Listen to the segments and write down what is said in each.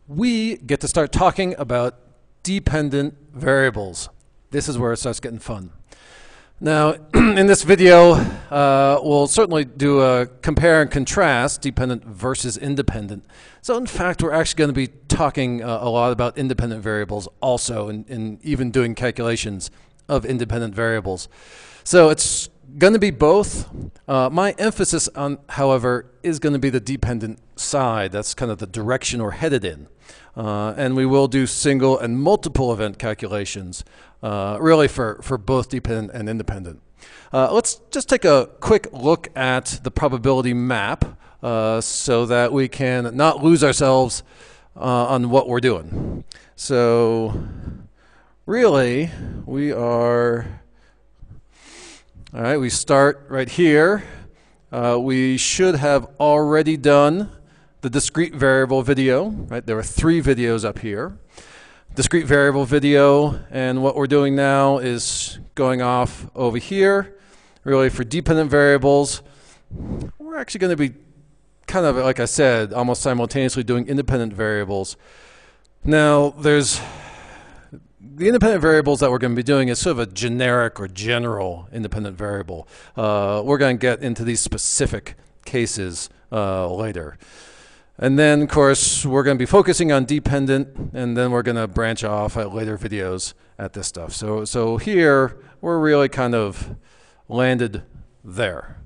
we get to start talking about dependent variables. This is where it starts getting fun. Now, in this video, we'll certainly do a compare and contrast, dependent versus independent. So in fact, we're actually going to be talking a lot about independent variables also, and even doing calculations of independent variables. So it's going to be both. My emphasis on, however, is going to be the dependent side. That's kind of the direction we're headed in. And we will do single and multiple event calculations, really for both dependent and independent. Let's just take a quick look at the probability map so that we can not lose ourselves on what we're doing. So really, we are, all right, we start right here. We should have already done the discrete variable video, right? There are 3 videos up here. Discrete variable video, and what we're doing now is going off over here. Really, for dependent variables, we're actually going to be kind of, like I said, almost simultaneously doing independent variables. Now, there's the independent variables that we're going to be doing is sort of a generic or general independent variable. We're going to get into these specific cases later. And then, of course, we're going to be focusing on dependent, and then we're going to branch off at later videos at this stuff. So here, we're really kind of landed there.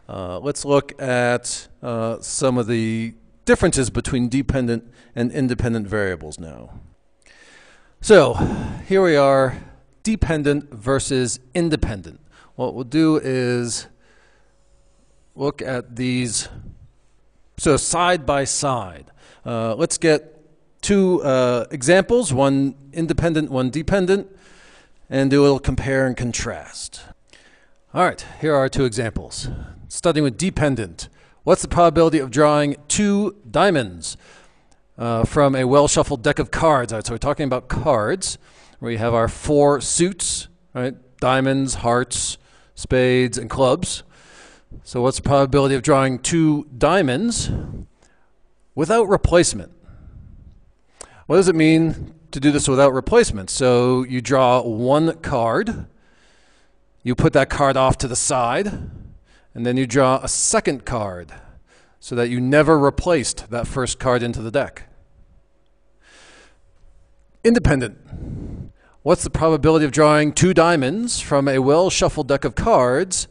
Let's look at some of the differences between dependent and independent variables now. So here we are, dependent versus independent. What we'll do is look at these so side by side. Let's get 2 examples, one independent, one dependent, and do a little compare and contrast. All right, here are 2 examples. Starting with dependent. What's the probability of drawing 2 diamonds from a well-shuffled deck of cards? All right, so we're talking about cards. We have our 4 suits, right? Diamonds, hearts, spades, and clubs. So what's the probability of drawing 2 diamonds without replacement? What does it mean to do this without replacement? So you draw 1 card, you put that card off to the side, and then you draw a second card so that you never replaced that first card into the deck. Independent. What's the probability of drawing 2 diamonds from a well-shuffled deck of cards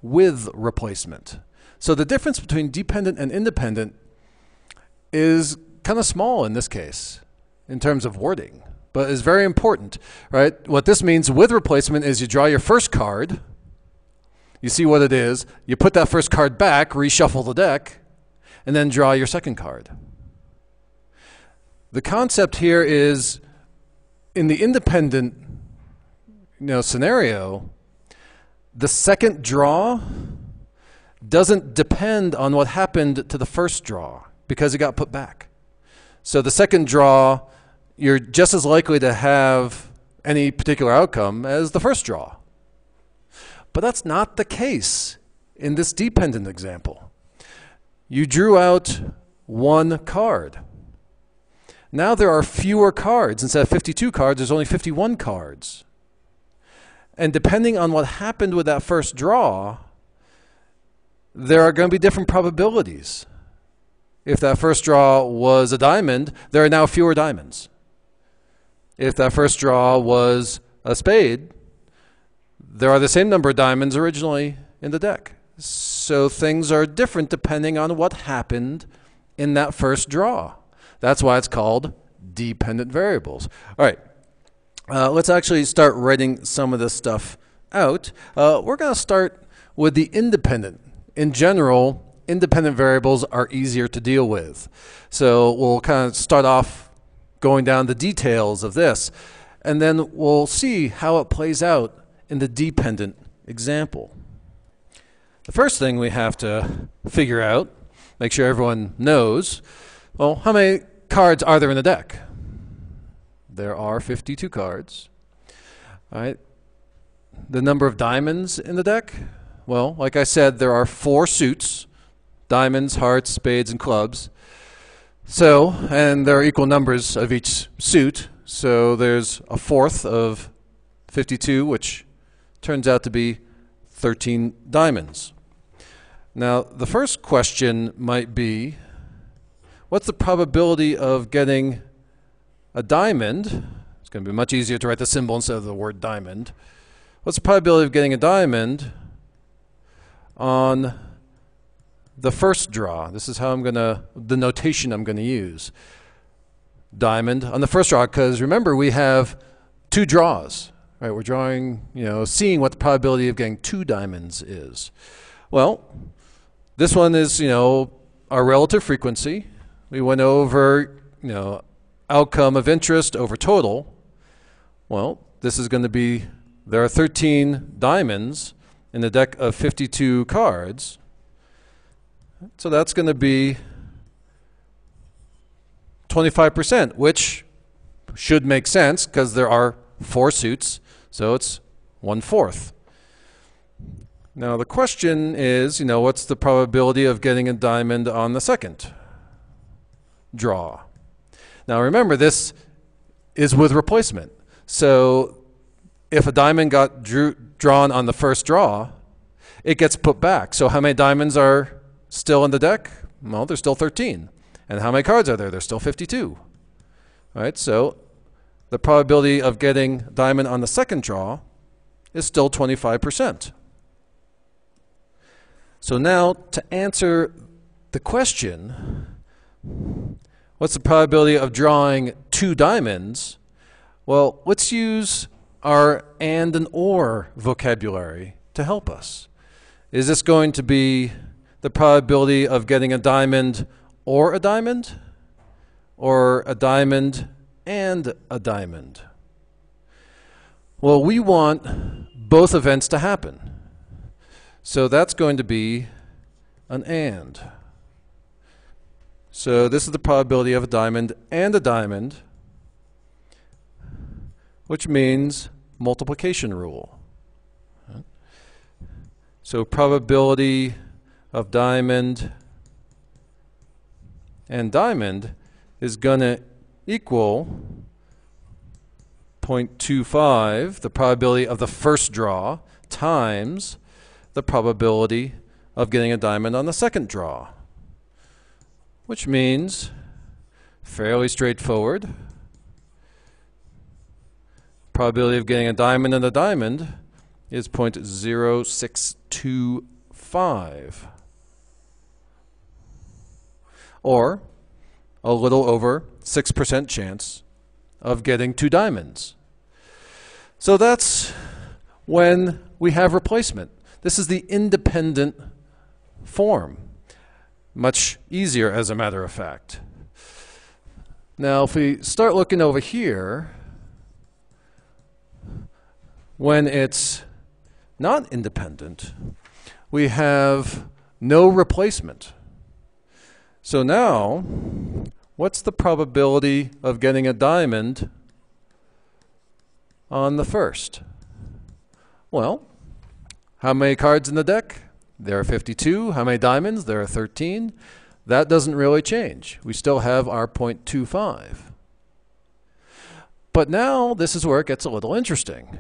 with replacement? So the difference between dependent and independent is kind of small in this case in terms of wording, but is very important, right? What this means with replacement is you draw your first card, you see what it is, you put that first card back, reshuffle the deck, and then draw your second card. The concept here is in the independent scenario, the second draw doesn't depend on what happened to the first draw because it got put back. So the second draw, you're just as likely to have any particular outcome as the first draw. But that's not the case in this dependent example. You drew out 1 card. Now there are fewer cards. Instead of 52 cards, there's only 51 cards. And depending on what happened with that first draw, there are going to be different probabilities. If that first draw was a diamond, there are now fewer diamonds. If that first draw was a spade, there are the same number of diamonds originally in the deck. So things are different depending on what happened in that first draw. That's why it's called dependent variables. All right. Let's actually start writing some of this stuff out. We're going to start with the independent. In general, independent variables are easier to deal with. So we'll kind of start off going down the details of this, and then we'll see how it plays out in the dependent example. The first thing we have to figure out, make sure everyone knows, well, how many cards are there in the deck? There are 52 cards. All right. The number of diamonds in the deck? Well, like I said, there are 4 suits, diamonds, hearts, spades, and clubs. So, and there are equal numbers of each suit. So there's a fourth of 52, which turns out to be 13 diamonds. Now, the first question might be, what's the probability of getting a diamond? It's going to be much easier to write the symbol instead of the word diamond. What's the probability of getting a diamond on the first draw? This is how the notation I'm going to use. Diamond on the first draw, because remember we have two draws, right? We're drawing, seeing what the probability of getting two diamonds is. Well, this one is, our relative frequency. We went over, outcome of interest over total. Well, this is going to be, there are 13 diamonds in the deck of 52 cards. So that's going to be 25%, which should make sense because there are 4 suits, so it's 1/4. Now the question is, what's the probability of getting a diamond on the second draw? Now remember, this is with replacement. So if a diamond got drawn on the first draw, it gets put back. So how many diamonds are still in the deck? Well, there's still 13. And how many cards are there? There's still 52. All right, so the probability of getting a diamond on the second draw is still 25%. So now to answer the question, what's the probability of drawing 2 diamonds? Well, let's use our and or vocabulary to help us. Is this going to be the probability of getting a diamond or a diamond and a diamond? Well, we want both events to happen. So that's going to be an and. So this is the probability of a diamond and a diamond, which means multiplication rule. So probability of diamond and diamond is going to equal 0.25, the probability of the first draw, times the probability of getting a diamond on the second draw, which means, fairly straightforward, probability of getting a diamond and a diamond is 0.0625, or a little over 6% chance of getting 2 diamonds. So that's when we have replacement. This is the independent form. Much easier, as a matter of fact. Now, if we start looking over here, when it's not independent, we have no replacement. So now, what's the probability of getting a diamond on the first? Well, how many cards in the deck? There are 52. How many diamonds? There are 13. That doesn't really change. We still have our 0.25. But now this is where it gets a little interesting.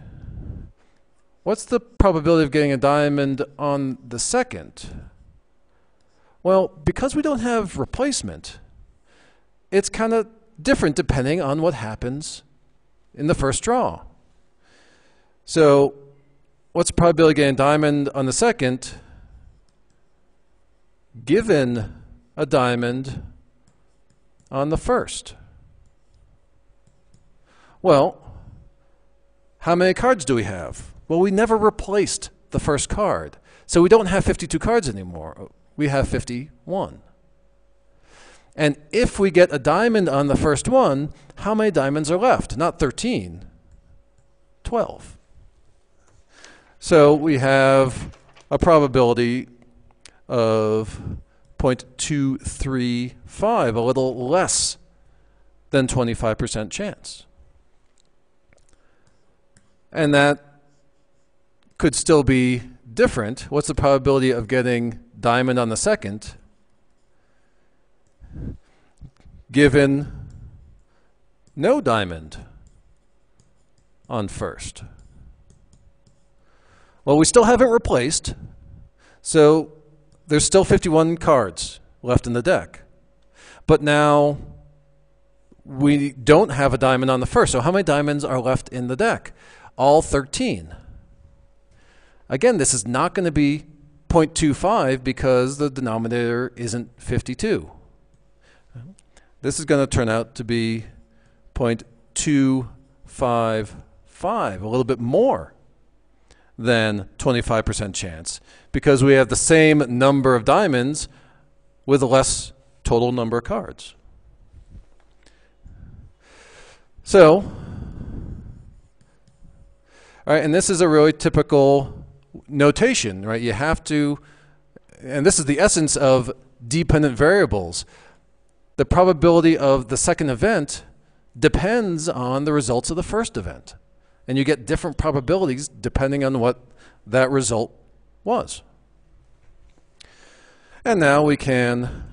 What's the probability of getting a diamond on the second? Well, because we don't have replacement, it's kind of different depending on what happens in the first draw. So what's the probability of getting a diamond on the second given a diamond on the first? Well, how many cards do we have? Well, we never replaced the first card. So we don't have 52 cards anymore. We have 51. And if we get a diamond on the first one, how many diamonds are left? Not 13, 12. So we have a probability of 0.235, a little less than 25% chance. And that could still be different. What's the probability of getting diamond on the second? given no diamond on first? Well, we still haven't replaced, so there's still 51 cards left in the deck. But now we don't have a diamond on the first, so how many diamonds are left in the deck? All 13. Again, this is not going to be 0.25 because the denominator isn't 52. This is going to turn out to be 0.255, a little bit more than 25% chance, because we have the same number of diamonds with a less total number of cards. So, all right, and this is a really typical notation, right? You have to, and this is the essence of dependent variables. The probability of the second event depends on the results of the first event. And you get different probabilities depending on what that result was. And now we can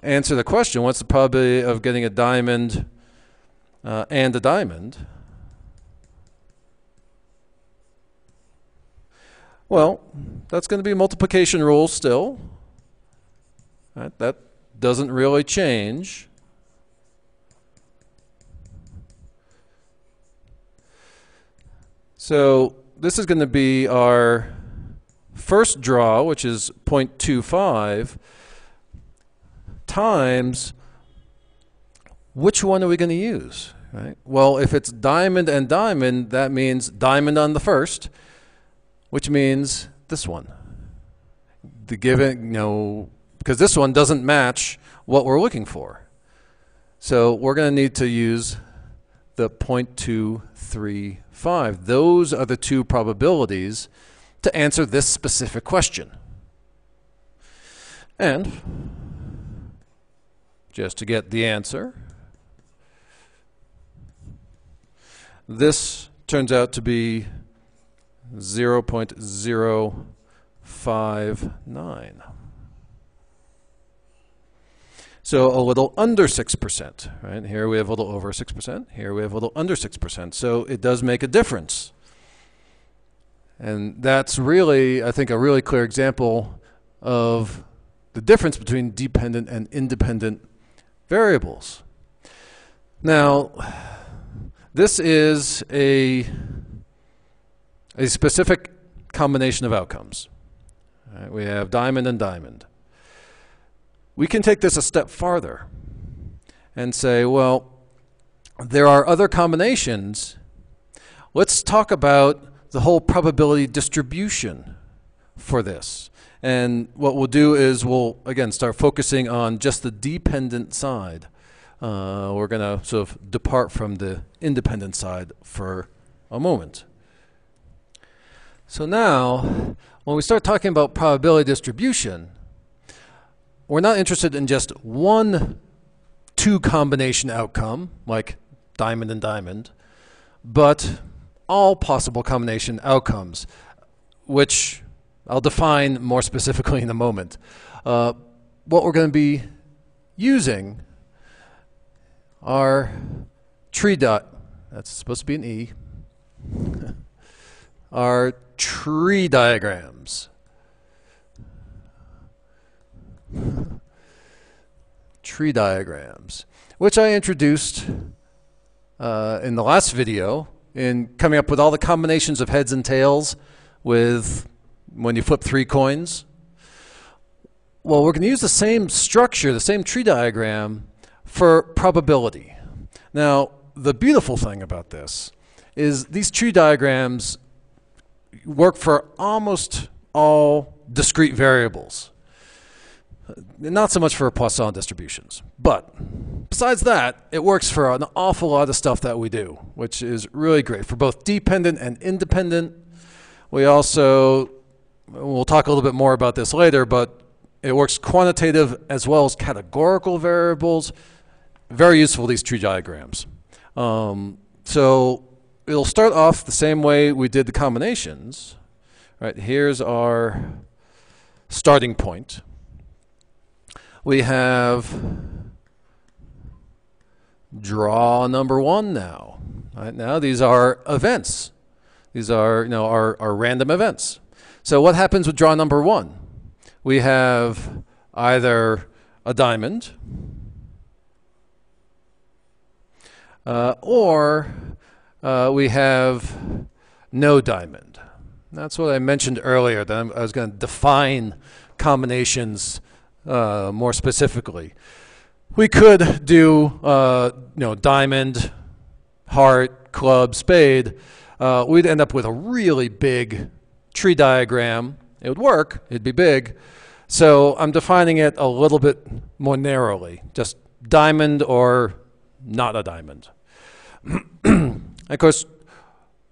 answer the question, what's the probability of getting a diamond and a diamond? Well, that's going to be a multiplication rule still. Right, that doesn't really change. So this is going to be our first draw, which is 0.25, times which one are we going to use? Right? Well, if it's diamond and diamond, that means diamond on the first, which means this one. The given, because this one doesn't match what we're looking for. So we're going to need to use the 0.235. Those are the two probabilities to answer this specific question. And just to get the answer, this turns out to be 0.059. So a little under 6%, right? Here we have a little over 6%. Here we have a little under 6%. So it does make a difference. And that's really, I think, a really clear example of the difference between dependent and independent variables. Now, this is a specific combination of outcomes. All right, we have diamond and diamond. We can take this a step farther and say, well, there are other combinations. Let's talk about the whole probability distribution for this. And what we'll do is we'll, again, start focusing on just the dependent side. We're going to sort of depart from the independent side for a moment. So now, when we start talking about probability distribution, we're not interested in just one two combination outcome, like diamond and diamond, but all possible combination outcomes, which I'll define more specifically in a moment. What we're going to be using are that's supposed to be an E, are tree diagrams. Tree diagrams, which I introduced in the last video in coming up with all the combinations of heads and tails with when you flip 3 coins. Well, we're going to use the same structure, the same tree diagram for probability. Now, the beautiful thing about this is these tree diagrams work for almost all discrete variables. Not so much for Poisson distributions. But besides that, it works for an awful lot of stuff that we do, which is really great for both dependent and independent. We also, we'll talk a little bit more about this later, but it works quantitative as well as categorical variables. Very useful, these tree diagrams. So it'll start off the same way we did the combinations. Right, here's our starting point. We have draw number 1 now. Right, now these are events. These are, our random events. So what happens with draw number 1? We have either a diamond or we have no diamond. That's what I mentioned earlier, that I was going to define combinations more specifically. We could do diamond, heart, club, spade. We'd end up with a really big tree diagram. It would work. It'd be big. So I'm defining it a little bit more narrowly, just diamond or not a diamond. Of course,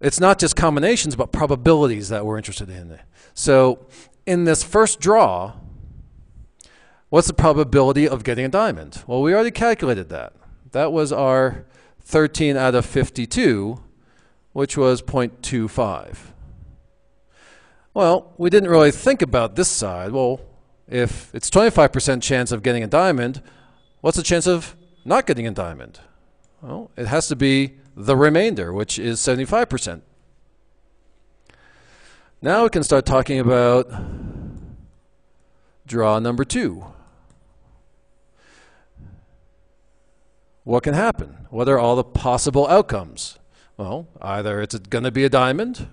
it's not just combinations, but probabilities that we're interested in. So in this first draw, what's the probability of getting a diamond? Well, we already calculated that. That was our 13 out of 52, which was 0.25. Well, we didn't really think about this side. Well, if it's 25% chance of getting a diamond, what's the chance of not getting a diamond? Well, it has to be the remainder, which is 75%. Now we can start talking about draw number 2. What can happen? What are all the possible outcomes? Well, either it's going to be a diamond,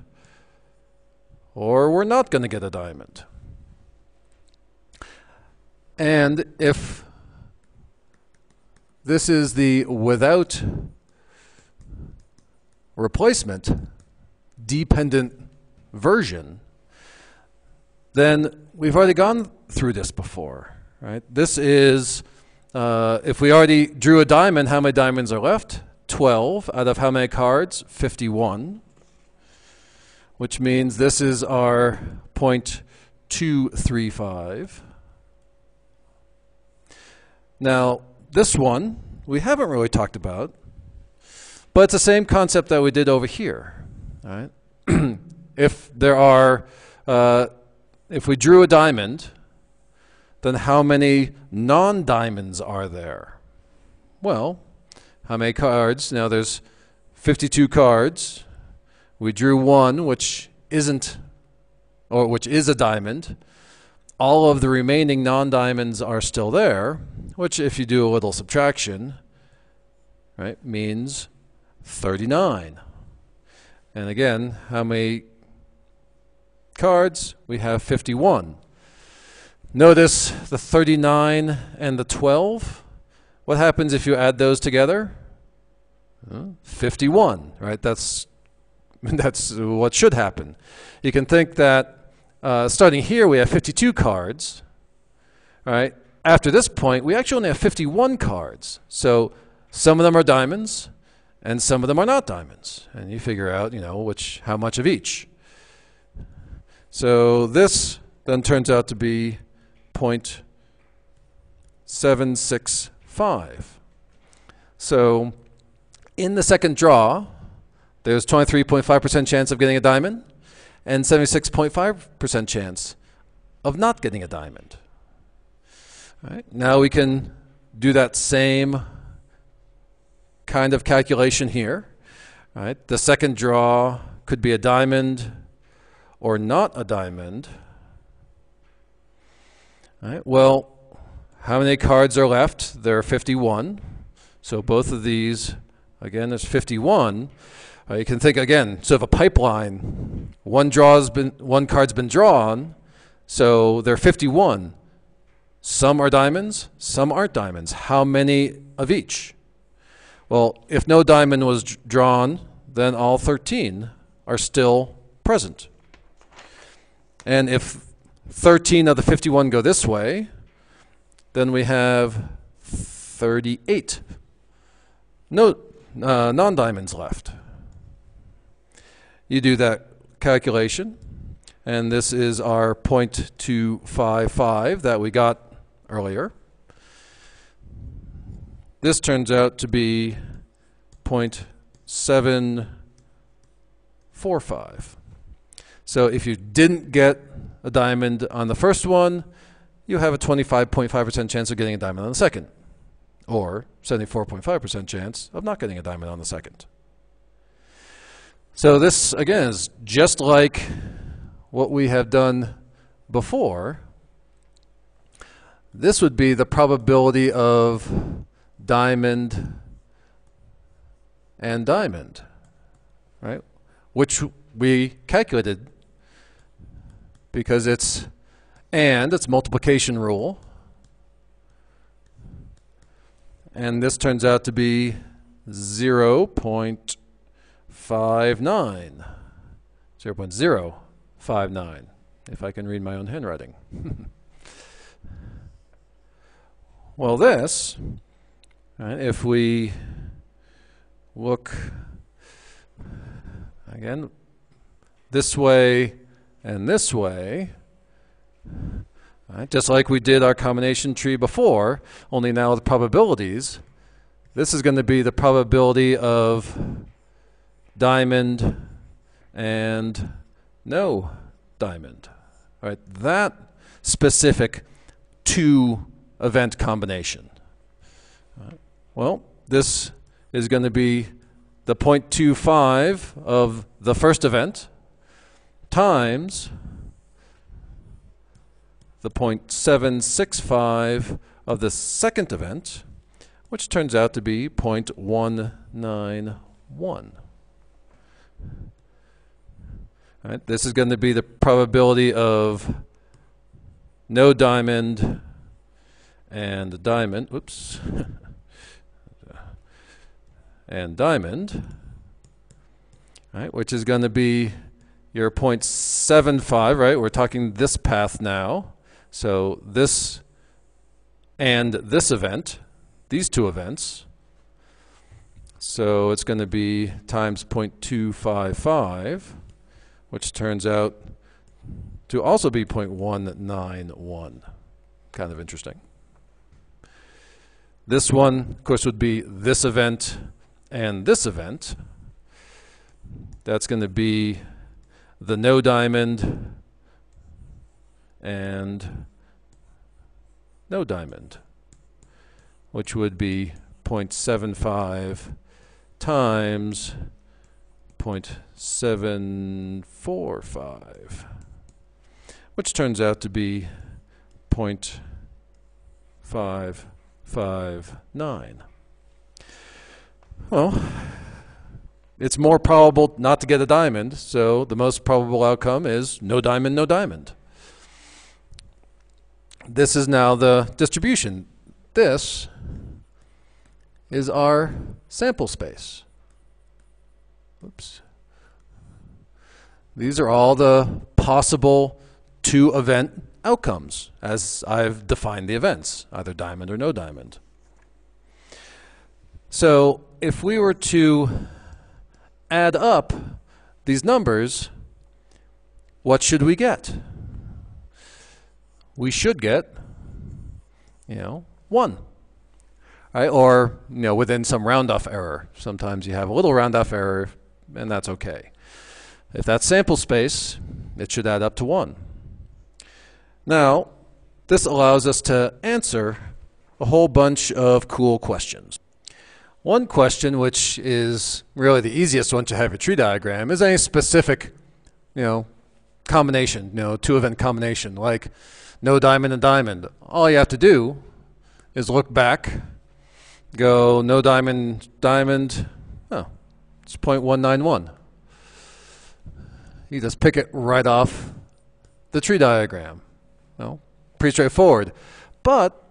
or we're not going to get a diamond. And if this is the without replacement dependent version, then we've already gone through this before, right? This is, if we already drew a diamond, how many diamonds are left? 12 out of how many cards? 51. Which means this is our 0.235. Now, this one we haven't really talked about, but it's the same concept that we did over here. All right? If there are, if we drew a diamond, then how many non-diamonds are there? Well, how many cards? Now there's 52 cards. We drew one, which isn't, or which is a diamond. All of the remaining non-diamonds are still there, which, if you do a little subtraction, right, means 39. And again, how many cards? We have 51. Notice the 39 and the 12. What happens if you add those together? 51, right? That's what should happen. You can think that starting here we have 52 cards, right? After this point, we actually only have 51 cards. So some of them are diamonds, and some of them are not diamonds. And you figure out, how much of each. So this then turns out to be 0.765. So in the second draw, there's 23.5% chance of getting a diamond and 76.5% chance of not getting a diamond. All right, now we can do that same kind of calculation here. All right, the second draw could be a diamond or not a diamond. All right, well, how many cards are left? There are 51. So both of these, again, there's 51. You can think again, sort of a pipeline. One card's been drawn, so there are 51. Some are diamonds, some aren't diamonds. How many of each? Well, if no diamond was drawn, then all 13 are still present. And if 13 of the 51 go this way, then we have 38 non-diamonds left. You do that calculation, and this is our 0.255 that we got earlier. This turns out to be 0.745. So if you didn't get a diamond on the first one, you have a 25.5% chance of getting a diamond on the second. or 74.5% chance of not getting a diamond on the second. So this, again, is just like what we have done before. This would be the probability of diamond and diamond, right? Which we calculated because it's multiplication rule. And this turns out to be 0.59. 0.059, if I can read my own handwriting. Well, this, right, if we look again this way and this way, right, just like we did our combination tree before, only now with probabilities, this is going to be the probability of diamond and no diamond. All right, that specific two-event combination. Well, this is going to be the 0.25 of the first event times the 0.765 of the second event, which turns out to be 0.191. All right, this is going to be the probability of no diamond and diamond, oops, and diamond, right, which is going to be your 0.75, right? We're talking this path now. So this and this event, these two events. So it's going to be times 0.255, which turns out to also be 0.191. Kind of interesting. This one, of course, would be this event and this event. That's going to be the no diamond and no diamond, which would be 0.75 times 0.745, which turns out to be 0.559. Well, it's more probable not to get a diamond, so the most probable outcome is no diamond, no diamond. This is now the distribution. This is our sample space. Oops. These are all the possible two-event outcomes as I've defined the events, either diamond or no diamond. So if we were to add up these numbers, what should we get? We should get, 1. Right? Or, within some round-off error. Sometimes you have a little round-off error, and that's okay. If that's sample space, it should add up to 1. Now, this allows us to answer a whole bunch of cool questions. One question, which is really the easiest once you have your tree diagram, is any specific, combination, two-event combination, like no diamond and diamond. All you have to do is look back, go no diamond, diamond, oh, it's 0.191. You just pick it right off the tree diagram. Pretty straightforward. But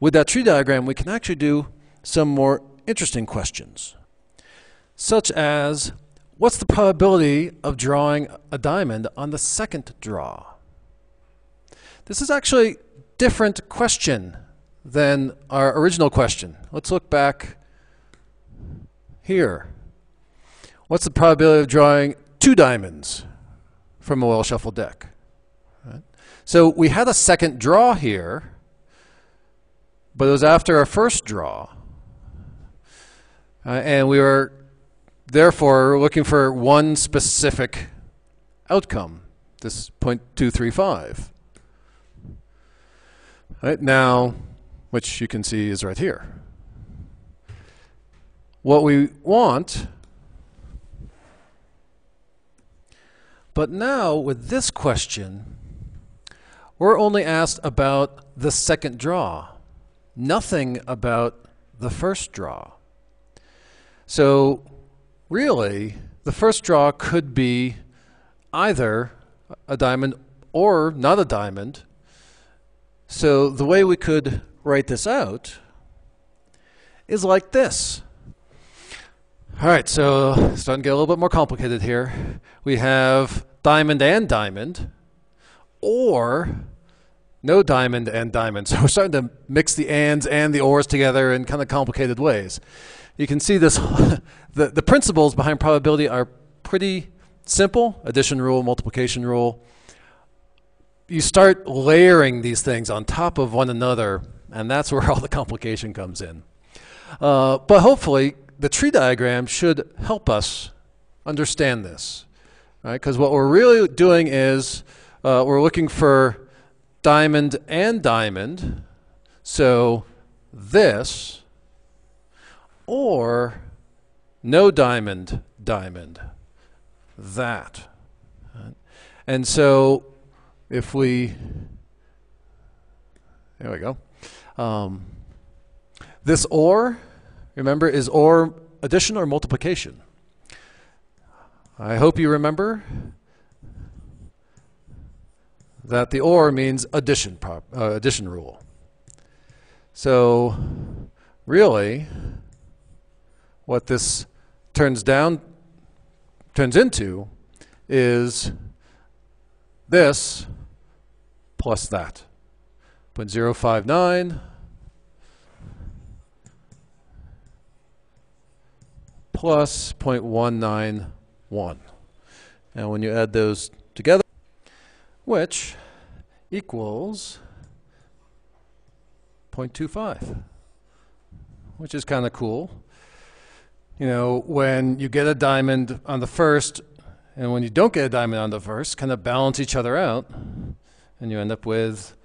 with that tree diagram, we can actually do some more interesting questions, such as, what's the probability of drawing a diamond on the second draw? This is actually a different question than our original question. Let's look back here. What's the probability of drawing 2 diamonds from a well-shuffled deck? Right. So we had a second draw here, but it was after our first draw. And we were therefore looking for one specific outcome, this 0.235. Right now, which you can see is right here. what we want. But now with this question, we're only asked about the second draw, nothing about the first draw. So really, the first draw could be either a diamond or not a diamond. So the way we could write this out is like this. All right, so it's starting to get a little bit more complicated here. We have diamond and diamond, or no diamond and diamond. So we're starting to mix the ands and the ors together in kind of complicated ways. You can see this, the principles behind probability are pretty simple. Addition rule, multiplication rule. You start layering these things on top of one another, and that's where all the complication comes in. But hopefully, the tree diagram should help us understand this. Because what we're really doing is we're looking for diamond and diamond. So this, or no diamond, diamond, that. And so if we, there we go. This or, remember, is or addition or multiplication? I hope you remember that the or means addition, addition rule. So really, what this turns into is this plus that. 0.059 plus 0.191. And when you add those together, which equals 0.25, which is kind of cool. You know, when you get a diamond on the first and when you don't get a diamond on the first, kind of balance each other out, and you end up with,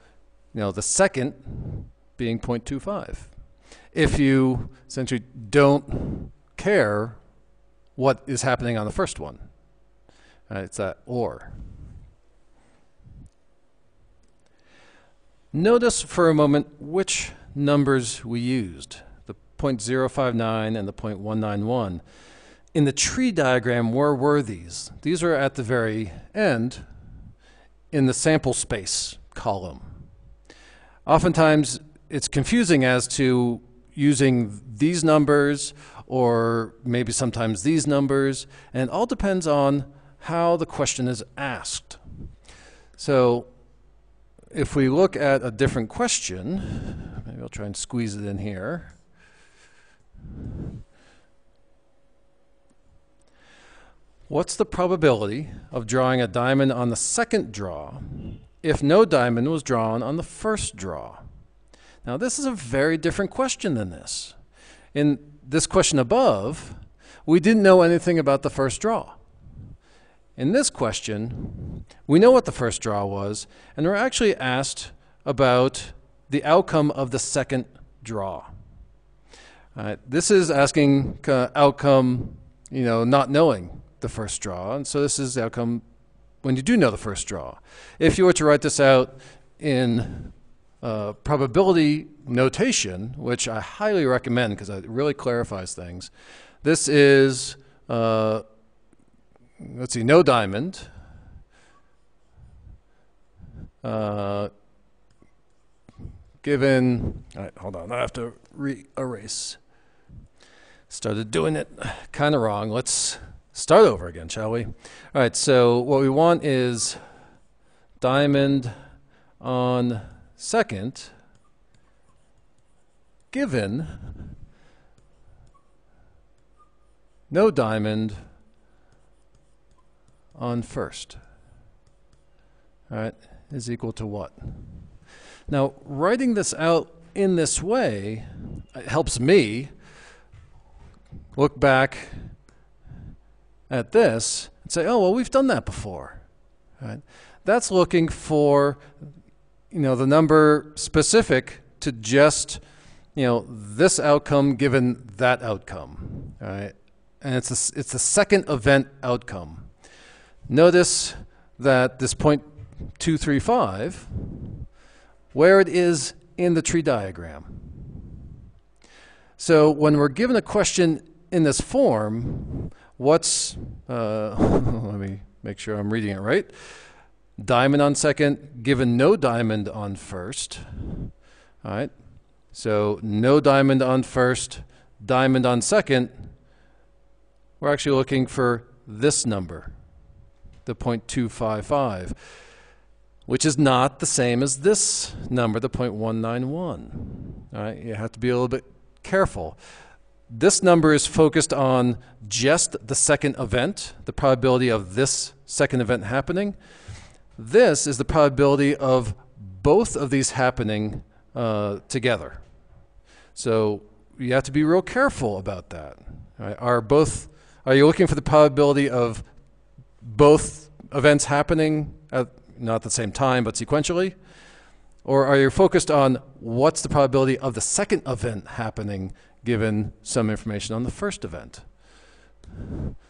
you know, the second being 0.25. If you essentially don't care what is happening on the first one. It's that or. Notice for a moment which numbers we used, the 0.059 and the 0.191. In the tree diagram, where were these? These are at the very end in the sample space column. Oftentimes, it's confusing as to using these numbers or maybe sometimes these numbers, and it all depends on how the question is asked. So if we look at a different question, maybe I'll try and squeeze it in here. What's the probability of drawing a diamond on the second draw if no diamond was drawn on the first draw? Now this is a very different question than this. In this question above, we didn't know anything about the first draw. In this question, we know what the first draw was, and we're actually asked about the outcome of the second draw. This is asking outcome, you know, not knowing the first draw, and so this is the outcome when you do know the first draw. If you were to write this out in probability notation, which I highly recommend because it really clarifies things, this is, let's see, no diamond, given, all right, hold on, I have to re-erase. Started doing it kind of wrong. Let's start over again, shall we? All right, so what we want is diamond on second given no diamond on first. All right, is equal to what? Now, writing this out in this way helps me look back at this and say, oh, well, we've done that before. Right? That's looking for, you know, the number specific to just, you know, this outcome given that outcome. All right, and it's the second event outcome. Notice that this point 235, where it is in the tree diagram. So when we're given a question in this form, what's, let me make sure I'm reading it right. Diamond on second, given no diamond on first. All right, so no diamond on first, diamond on second. We're actually looking for this number, the 0.255, which is not the same as this number, the 0.191. All right, you have to be a little bit careful. This number is focused on just the second event, the probability of this second event happening. This is the probability of both of these happening together. So you have to be real careful about that. All right? Are you looking for the probability of both events happening at not at the same time but sequentially? Or are you focused on what's the probability of the second event happening given some information on the first event?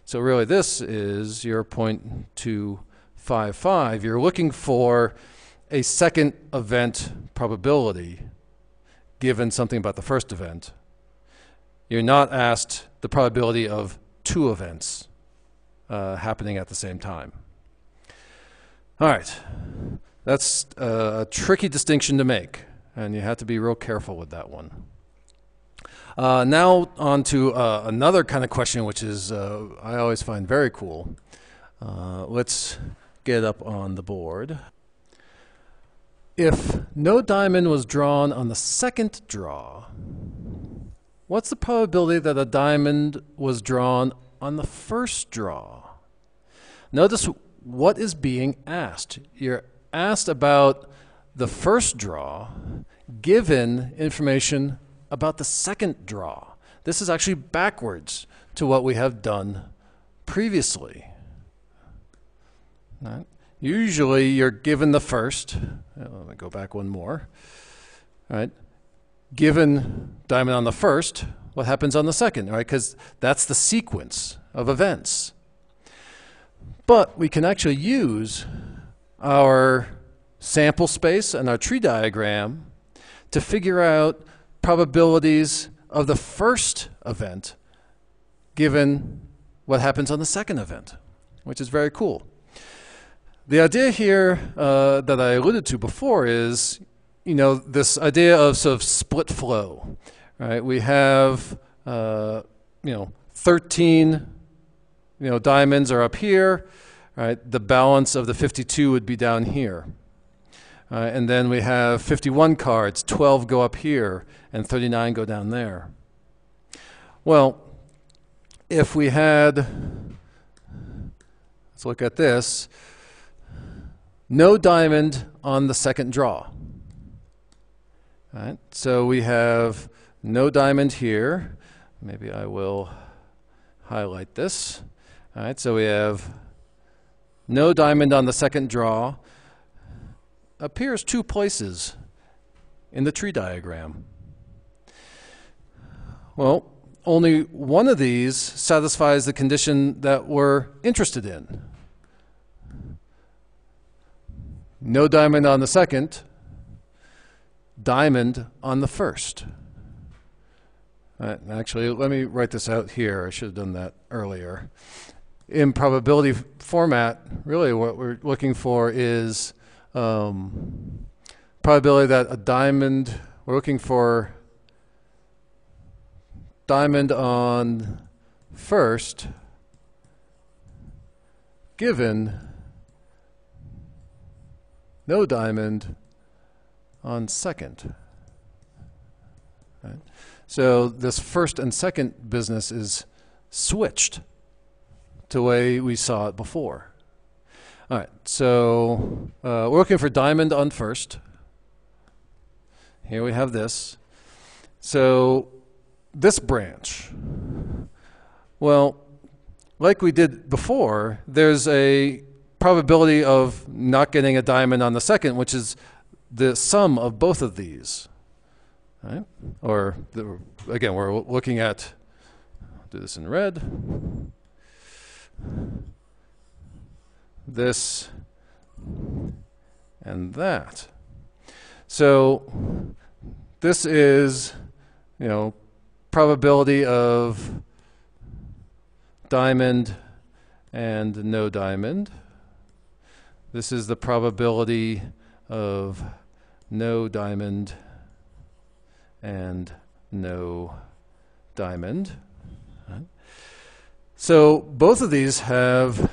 So really this is your 0.255. You're looking for a second event probability given something about the first event. You're not asked the probability of two events happening at the same time. All right, that's a tricky distinction to make, and you have to be real careful with that one. Now on to another kind of question, which is I always find very cool. Let's get it up on the board. If no diamond was drawn on the second draw, what's the probability that a diamond was drawn on the first draw? Notice what is being asked. You're asked about the first draw given information about the second draw. This is actually backwards to what we have done previously. Right. Usually you're given the first. Let me go back one more. All right. Given diamond on the first, what happens on the second? Right? Because that's the sequence of events. But we can actually use our sample space and our tree diagram to figure out probabilities of the first event given what happens on the second event, which is very cool. The idea here that I alluded to before is, this idea of sort of split flow, right? We have, 13, diamonds are up here, right? The balance of the 52 would be down here. And then we have 51 cards, 12 go up here, and 39 go down there. Well, if we had, let's look at this, no diamond on the second draw. All right, so we have no diamond here. Maybe I will highlight this. All right, so we have no diamond on the second draw. Appears two places in the tree diagram. Well, only one of these satisfies the condition that we're interested in. No diamond on the second, diamond on the first. Actually, let me write this out here. I should have done that earlier. In probability format, really what we're looking for is probability that a diamond, we're looking for diamond on first given no diamond on second. Right? So this first and second business is switched to the way we saw it before. All right, so we're looking for diamond on first. Here we have this. So this branch, well, like we did before, there's a probability of not getting a diamond on the second, which is the sum of both of these. Right? Or, again, we're looking at, do this in red. This and that. So this is, probability of diamond and no diamond. This is the probability of no diamond and no diamond. So both of these have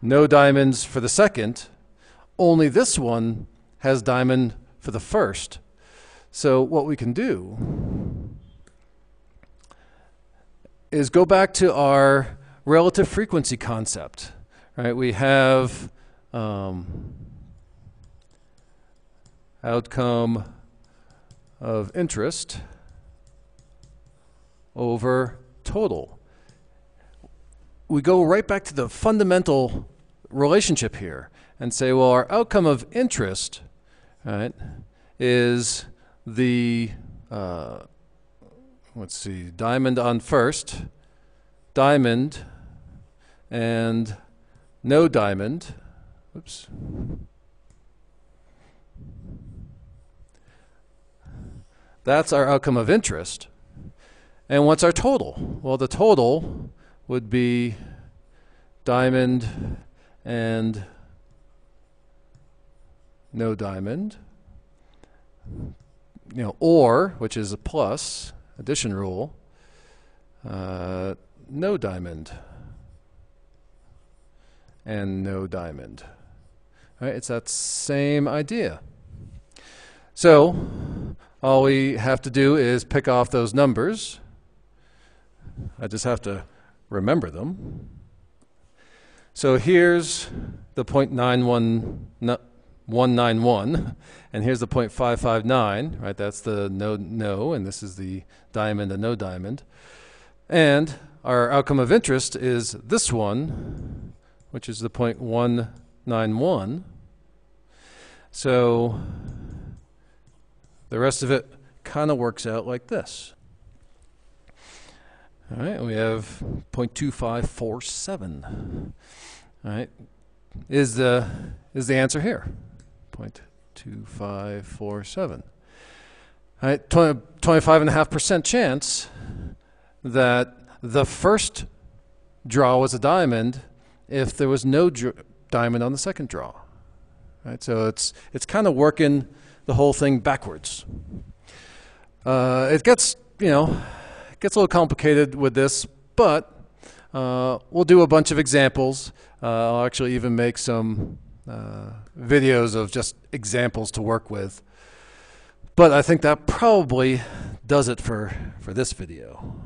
no diamonds for the second, only this one has diamond for the first. So what we can do is go back to our relative frequency concept. Right? We have outcome of interest over total. We go right back to the fundamental relationship here and say, well, our outcome of interest, right, is the, diamond on first, diamond and no diamond. Oops. That's our outcome of interest. And what's our total? Well, the total would be diamond and no diamond, or, which is a plus, addition rule, no diamond and no diamond. All right, it's that same idea. So all we have to do is pick off those numbers. I just have to remember them. So here's the 0.91191, and here's the 0.559, right? That's the no, and this is the diamond and no diamond. And our outcome of interest is this one, which is the 0.191. So the rest of it kind of works out like this. All right, we have 0.2547. All right, is the answer here? 0.2547. All right, 25.5% chance that the first draw was a diamond if there was no diamond on the second draw. All right, so it's kind of working the whole thing backwards. It gets a little complicated with this, but we'll do a bunch of examples. I'll actually even make some videos of just examples to work with. But I think that probably does it for this video.